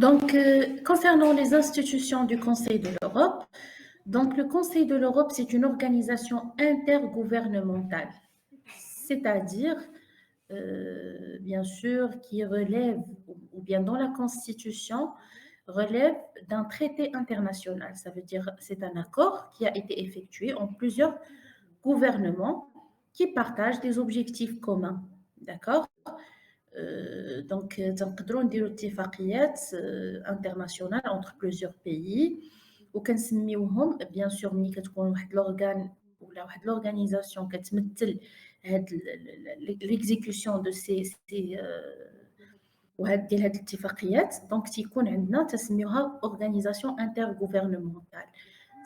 Donc, concernant les institutions du Conseil de l'Europe, donc le Conseil de l'Europe, c'est une organisation intergouvernementale, c'est-à-dire, bien sûr, qui relève, ou bien dans la Constitution, relève d'un traité international. Ça veut dire c'est un accord qui a été effectué en plusieurs gouvernements qui partagent des objectifs communs. D'accord. Donc, تنقدروا نديروا اتفاقيات internationales entre plusieurs pays وكنسميوهم bien sûr ملي كتكون واحد لورغان ولا واحد لورغانيزاسيون كتمثل هاد ليكزيكسيون دو سي وهاد ديال هاد الاتفاقيات دونك تيكون عندنا تسميوها اورغانيزاسيون انترغوفرنمونتال.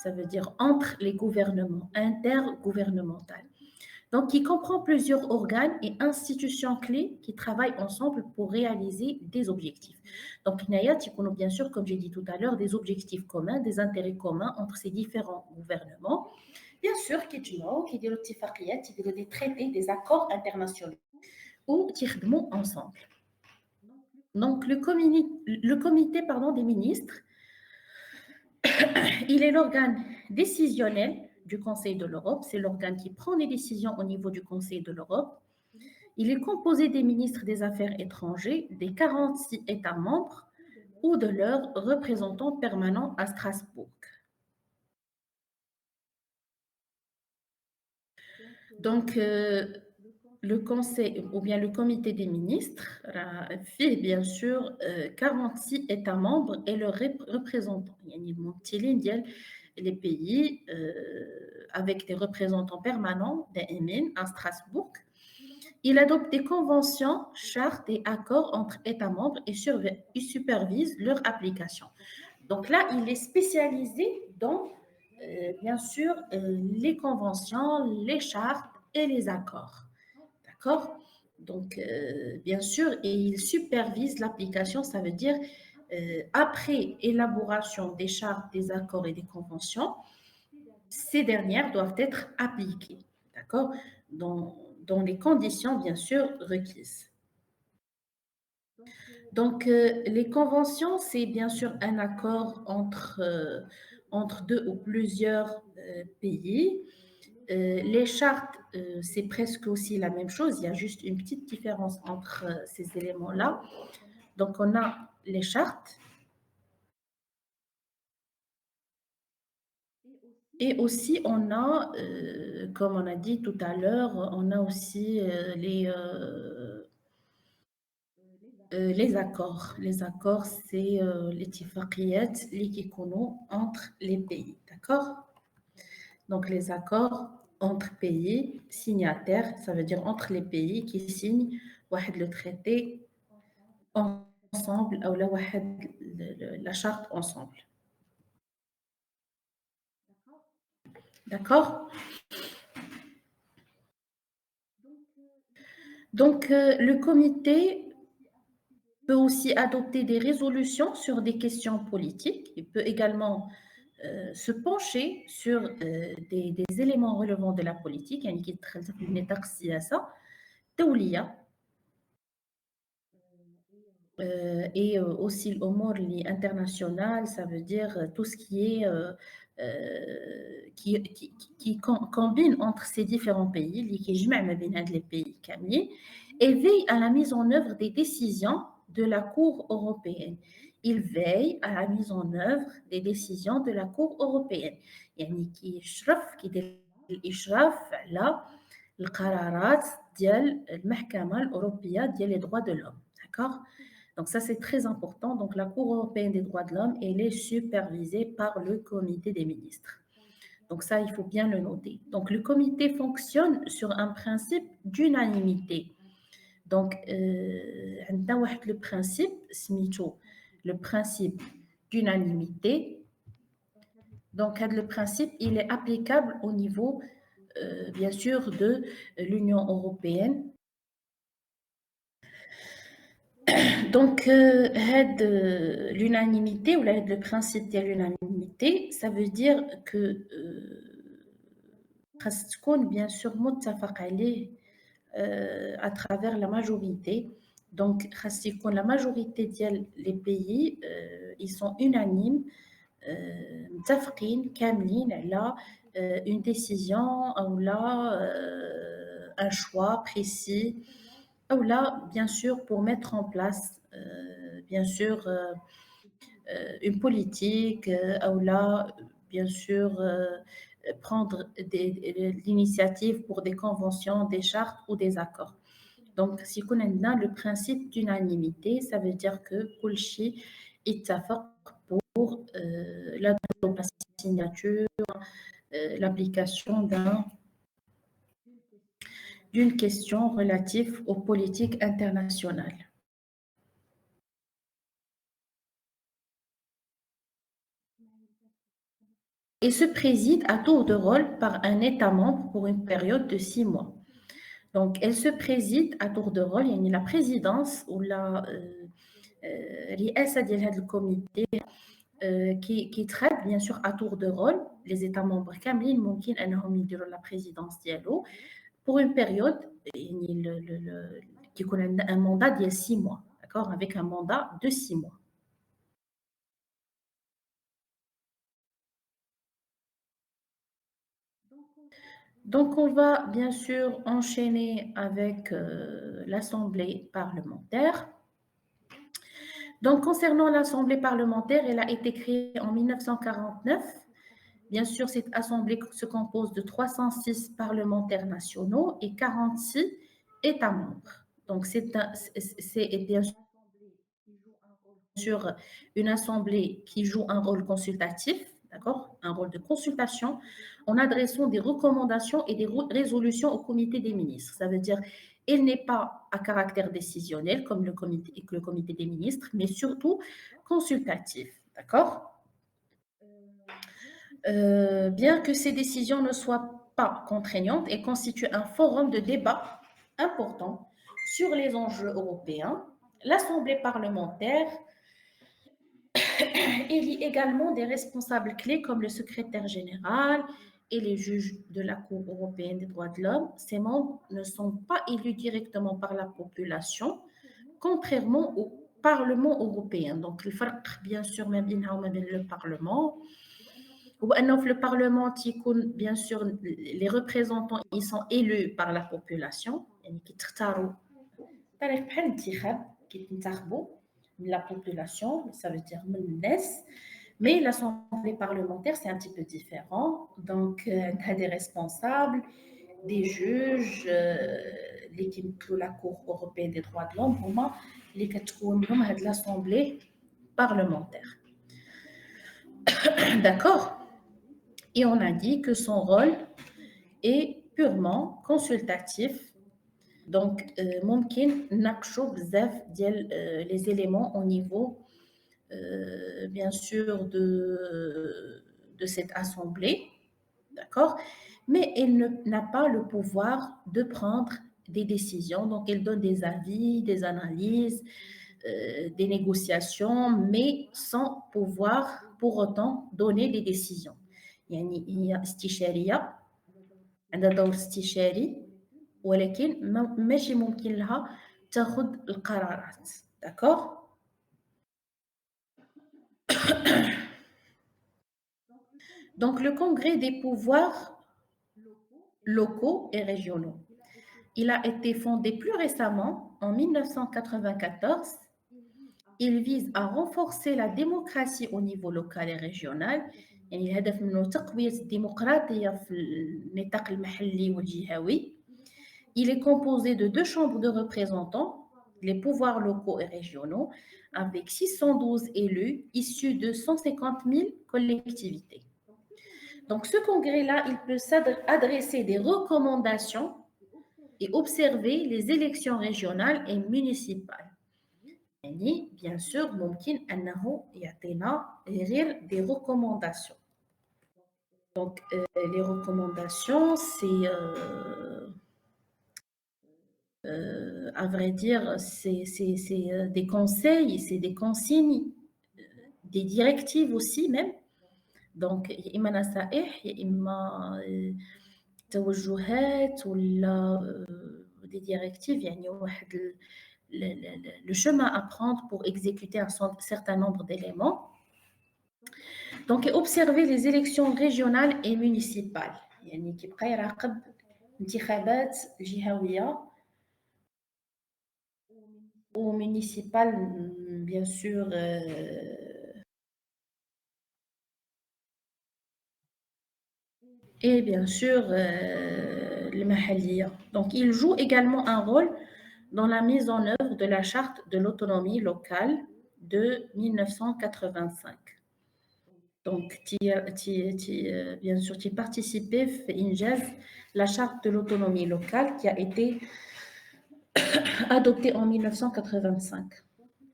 Ça veut dire entre les gouvernements, intergouvernemental. Donc, qui comprend plusieurs organes et institutions clés qui travaillent ensemble pour réaliser des objectifs. Donc, Naya, bien sûr, comme j'ai dit tout à l'heure, des objectifs communs, des intérêts communs entre ces différents gouvernements. Bien sûr, qui dit des traités, des accords internationaux ou qui ensemble. Donc, le comité des ministres, il est l'organe décisionnel du Conseil de l'Europe. C'est l'organe qui prend les décisions au niveau du Conseil de l'Europe. Il est composé des ministres des Affaires étrangères des 46 États membres ou de leurs représentants permanents à Strasbourg. Donc, le Conseil ou bien le Comité des ministres fait bien sûr 46 États membres et leurs représentants. Il y a les pays avec des représentants permanents à Strasbourg. Il adopte des conventions, chartes et accords entre États membres et supervise leur application. Donc là, il est spécialisé dans, bien sûr, les conventions, les chartes et les accords. D'accord. Donc, bien sûr, et il supervise l'application, ça veut dire, après élaboration des chartes, des accords et des conventions, ces dernières doivent être appliquées, d'accord, dans les conditions, bien sûr, requises. Donc, les conventions, c'est bien sûr un accord entre deux ou plusieurs pays. Les chartes, c'est presque aussi la même chose. Il y a juste une petite différence entre ces éléments-là. Donc, on a les chartes. Et aussi, on a, comme on a dit tout à l'heure, on a aussi les accords. Les accords, c'est les tifaqiyat, les kikono entre les pays. D'accord. Donc, les accords entre pays signataires, ça veut dire entre les pays qui signent le traité ensemble, ou la charte ensemble. D'accord. Donc, le comité peut aussi adopter des résolutions sur des questions politiques. Il peut également se pencher sur des éléments relevant de la politique, et aussi l'omor international, ça veut dire tout ce qui est qui combine entre ces différents pays, les pays et veille à la mise en œuvre des décisions de la Cour européenne. Il veille à la mise en œuvre des décisions de la Cour européenne. يعني كيدير الإشراف على القرارات ديال المحكمة الأوروبية ديال les droits de l'homme. D'accord. Donc ça, c'est très important. Donc la Cour européenne des droits de l'homme, elle est supervisée par le comité des ministres. Donc ça, il faut bien le noter. Donc le comité fonctionne sur un principe d'unanimité. Donc, le principe, le principe d'unanimité. Donc, le principe, il est applicable au niveau, bien sûr, de l'Union européenne. Donc, l'unanimité ou le principe de l'unanimité, ça veut dire que bien sûr à travers la majorité Donc, la majorité des pays, ils sont unanimes, متفقين كاملين على une décision ou là un choix précis ou là bien sûr pour mettre en place bien sûr une politique ou là bien sûr prendre l'initiative pour des conventions, des chartes ou des accords. Donc, si on a le principe d'unanimité, ça veut dire que Kulchi est pour la signature, l'application d'une question relative aux politiques internationales. Et se préside à tour de rôle par un État membre pour une période de 6 mois. Donc, elle se préside à tour de rôle, il y a la présidence ou la رئاسة ديال هذا comité qui traite bien sûr à tour de rôle les États membres كاملين ممكن انهم يديروا la présidence ديالو pour une période qui connaît un mandat d'il y a 6 mois, d'accord, avec un mandat de 6 mois. Donc, on va bien sûr enchaîner avec l'Assemblée parlementaire. Donc, concernant l'Assemblée parlementaire, elle a été créée en 1949. Bien sûr, cette Assemblée se compose de 306 parlementaires nationaux et 46 États membres. Donc, c'est bien sûr une Assemblée qui joue un rôle consultatif, d'accord, un rôle de consultation, en adressant des recommandations et des résolutions au comité des ministres. Ça veut dire elle n'est pas à caractère décisionnel comme le comité des ministres, mais surtout consultatif, d'accord. Bien que ces décisions ne soient pas contraignantes et constituent un forum de débat important sur les enjeux européens, l'Assemblée parlementaire élit également des responsables clés comme le secrétaire général et les juges de la Cour européenne des droits de l'homme. Ces membres ne sont pas élus directement par la population, contrairement au Parlement européen. Donc, le farq, bien sûr, même le Parlement. Le Parlement, bien sûr, les représentants, ils sont élus par la population. La population, ça veut dire mais l'Assemblée parlementaire, c'est un petit peu différent. Donc, il y a des responsables, des juges, l'équipe de la Cour européenne des droits de l'homme, les de l'Assemblée parlementaire. D'accord. Et on a dit que son rôle est purement consultatif. Donc, ممكن نناقشوا بزاف ديال les éléments au niveau bien sûr de cette assemblée, d'accord, mais elle n'a pas le pouvoir de prendre des décisions. Donc, elle donne des avis, des analyses, des négociations, mais sans pouvoir pour autant donner des décisions. هي استشارية عندها دور استشاري ولكن ماشي ممكن لها تاخذ القرارات. D'accord. Donc, le Congrès des pouvoirs locaux et régionaux, il a été fondé plus récemment en 1994. Il vise à renforcer la démocratie au niveau local et régional. يعني الهدف منه تقوية الديمقراطية في النطاق المحلي والجهوي. Il est composé de 2 chambres de représentants, les pouvoirs locaux et régionaux, avec 612 élus issus de 150 000 collectivités. Donc, ce congrès-là, il peut s'adresser des recommandations et observer les élections régionales et municipales. يعني bien sûr ممكن أنه يعطينا غير des recommandations. Donc, les recommandations, c'est à vrai dire, c'est des conseils, c'est des consignes, des directives aussi même. Donc, يا إما نصائح يا إما توجهات ولا des directives يعني واحد le chemin à prendre pour exécuter un certain nombre d'éléments. Donc, observer les élections régionales et municipales. يعني كيبقى يراقب انتخابات جهوية ou municipales, bien sûr, et bien sûr, le mahaliya. Donc, il joue également un rôle dans la mise en œuvre de la charte de l'autonomie locale de 1985. Donc, bien sûr, tu participais à INJAZ, la charte de l'autonomie locale qui a été adoptée en 1985.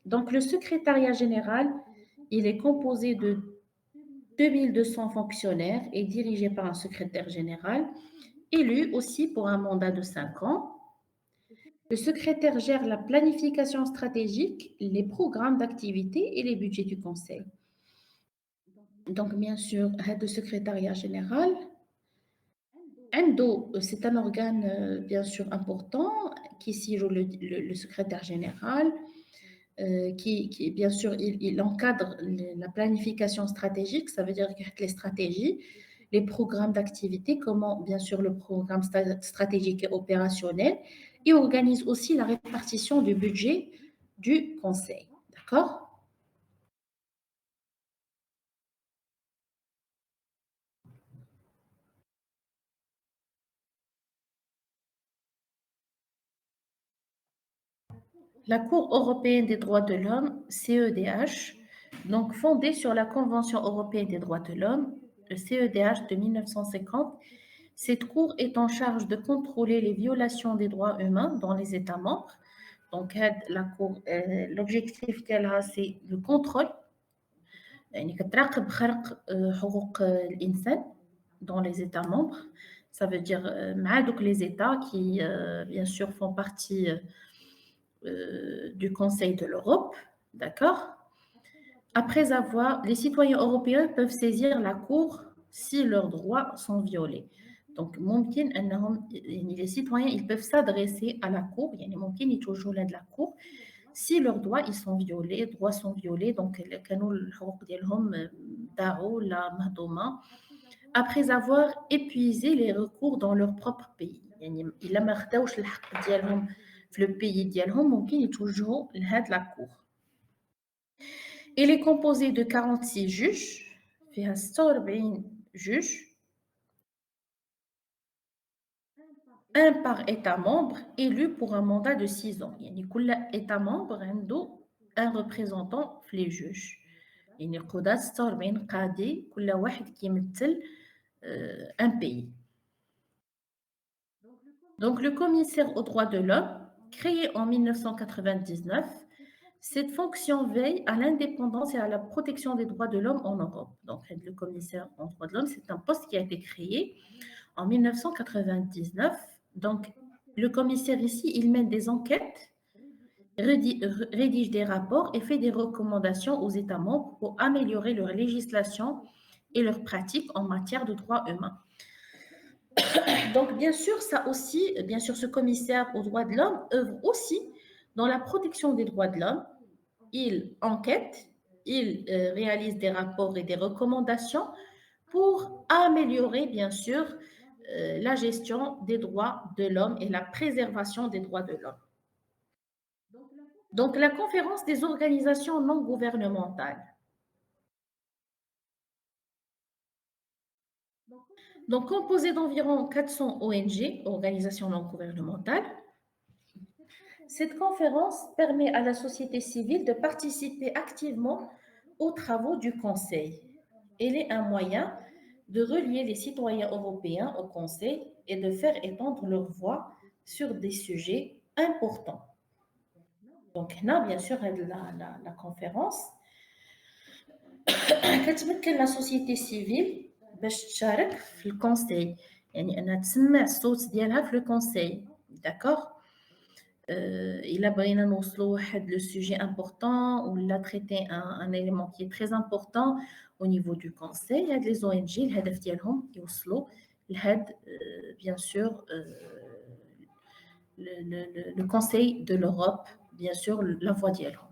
Donc, le secrétariat général, il est composé de 2200 fonctionnaires et dirigé par un secrétaire général, élu aussi pour un mandat de 5 ans. Le secrétaire gère la planification stratégique, les programmes d'activité et les budgets du conseil. Donc, bien sûr, le secrétariat général, c'est un organe, bien sûr, important qui siège le secrétaire général, qui, bien sûr, il encadre la planification stratégique, ça veut dire les stratégies, les programmes d'activité, comment, bien sûr, le programme stratégique et opérationnel, et organise aussi la répartition du budget du conseil. D'accord? La Cour européenne des droits de l'homme, CEDH, donc fondée sur la Convention européenne des droits de l'homme, le CEDH de 1950, cette Cour est en charge de contrôler les violations des droits humains dans les États membres. Donc, la Cour, l'objectif qu'elle a, c'est le contrôle. يعني كتراقب خرق حقوق الإنسان dans les États membres. Ça veut dire مع دوك les États qui, bien sûr, font partie du Conseil de l'Europe, d'accord? Après avoir, les citoyens européens peuvent saisir la Cour si leurs droits sont violés. Donc, les citoyens ils peuvent s'adresser à la Cour, ممكن يتوجهوا لهاد la Cour si leurs droits ils sont violés, droits sont violés, donc كانوا الحقوق ديالهم ضاعوا لا مهضومة après avoir épuisé les recours dans leur propre pays. يعني إلا ما خداوش الحق ديالهم في le pays ديالهم ممكن يتوجهوا لهاد la Cour. Il est composé de 46 juges, فيها 46 juges, un par État membre élu pour un mandat de 6 ans. يعني كل État membre عنده un représentant في les juges. يعني القضاة 46 قاضي كل واحد كيمثل un pays. Donc le commissaire aux droits de l'homme, créé en 1999, cette fonction veille à l'indépendance et à la protection des droits de l'homme en Europe. Donc le commissaire aux droits de l'homme, c'est un poste qui a été créé en 1999. Donc le commissaire ici, il mène des enquêtes, rédige des rapports et fait des recommandations aux États membres pour améliorer leur législation et leurs pratiques en matière de droits humains. Donc, bien sûr, ça aussi, bien sûr, ce commissaire aux droits de l'homme œuvre aussi dans la protection des droits de l'homme. Il enquête, il réalise des rapports et des recommandations pour améliorer, bien sûr, la gestion des droits de l'homme et la préservation des droits de l'homme. Donc, la conférence des organisations non gouvernementales. Donc, composée d'environ 400 ONG, organisations non gouvernementales, cette conférence permet à la société civile de participer activement aux travaux du Conseil. Elle est un moyen de relier les citoyens européens au Conseil et de faire étendre leur voix sur des sujets importants. Donc, là, bien sûr, la conférence كتمكن la société civile باش تشارك في الكونسي يعني انها تسمع الصوت ديالها في الكونسي داكوغ الا بغينا نوصلوا واحد لو سوجي امبورطون ولا تريتي ان élément qui est très important au niveau du conseil هاد لي زو ان جي الهدف ديالهم يوصلوا لهاد bien sûr le conseil de l'Europe bien sûr la voix ديالهم.